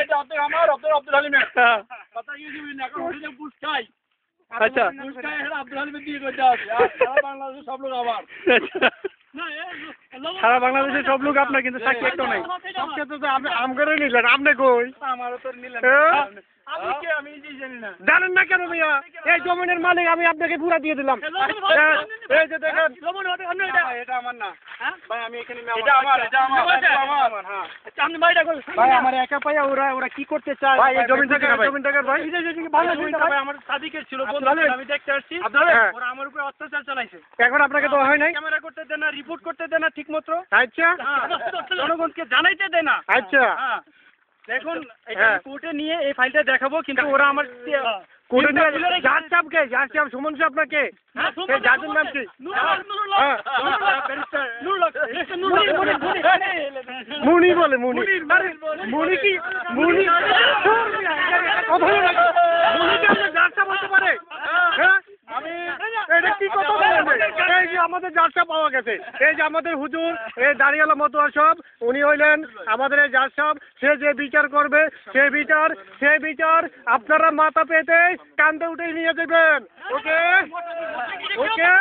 এটা আমার আব্দুল হালিমের কথা কি দিবেন এখন ওটা পুষ্কাই আচ্ছা পুষ্কাই এটা আব্দুল হালিমের দিয়ে কইতে আছে আর সারা বাংলাদেশের সব লোক আবার না সারা বাংলাদেশের সব লোক আপনার, কিন্তু সাক্ষী একটাও নাই। সবচেয়ে তো আপনি আম করে নিলেন, আপনি কই আমারও তো নিলেন। আমি কি আমি নিজেই জানি না। জানেন না কেন ভাইয়া? এই জমিনের মালিক আমি আপনাকে পুরা দিয়ে দিলাম। এই যে দেখেন এটা আমার না ভাই, আমি এখানে এটা আমার হ্যাঁ। আচ্ছা আপনি ভাইটা কই? ভাই আমার একা পাইয়া ওরা কি করতে চায় ভাই এই জমিন থেকে ভাই এই যে ভালো ভাই আমার সাদিকের ছিল বন্ধু, আমি দেখতে আসছি ওরা আমার উপরে অত্যাচার চালাইছে। এখন আপনাকে দেওয়া হয় নাই? ক্যামেরা করতে দেয় না, রিপোর্ট করতে দেয় না ঠিকমতো, আচ্ছা জনগণকে জানাইতে দেয় না। আচ্ছা হ্যাঁ দেখুন এটা কোর্টে নিয়ে এই ফাইলটা দেখাবো, কিন্তু ওরা আমার কোর্টে নিয়ে জাজ সাহেব সুমন সাহেব আপনাকে এই জাজের নাম কি? মুনি বলে মুনি মুনি কি মুনি জাজ সাহেব বলতে পারে? হ্যাঁ আমি এটা কি কথা বলেন? এই যে আমাদের জাজ সাহেব পাওয়া গেছে, এই যে আমাদের হুজুর এই দাঁড়িয়ালা মতোয়ার সব উনি হইলেন আমাদের এই জাজ সাহেব। সে যে বিচার করবে সে বিচার আপনারা মাথা পেতে কান্দে উঠে নিয়ে যাবেন। ওকে ওকে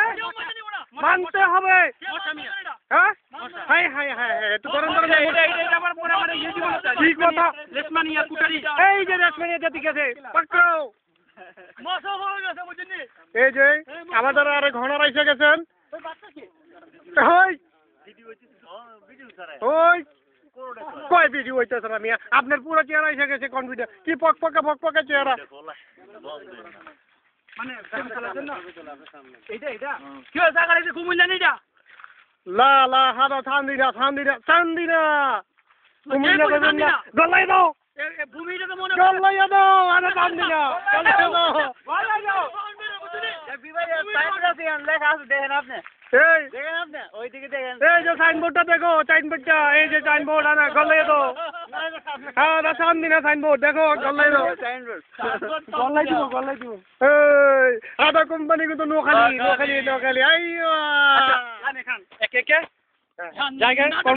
মানতে হবে। হ্যাঁ হাই হাই হাই একটু গরম গরম কি কথা? লেসমানিয়া কুটারি এই যে রেশমানিয়া জাতি গেছে পাকড়াও। এই যে আমাদের আরে ঘনার এসে গেছেন। ওই ওই কয় ভিডিও হইতেছে না মিয়া, আপনার পুরো চেহারা এসে গেছে কনফিডেন্স কি পকপকা চেহারা। মানে এইটা কি হয়েছে আগে যে কুমিল্লা নেই লা লা হাদা থান্দিরা কুমিল্লা দেবেন না, গলাই দাও ভূমিটা তো মনে গলাই দাও আরে থান্দিরা গলাই দাও। এই এই যে সাইনবোর্ডটা দেখো, সাইনবোর্ডটা এই যে সাইনবোর্ড আনা গলাই দাও। হ্যাঁ না থান্দিরা সাইনবোর্ড দেখো গলাই দাও গলাই দিব। এই আদা কোম্পানি কিন্তু নোখালি আইয়া একে জায়গায়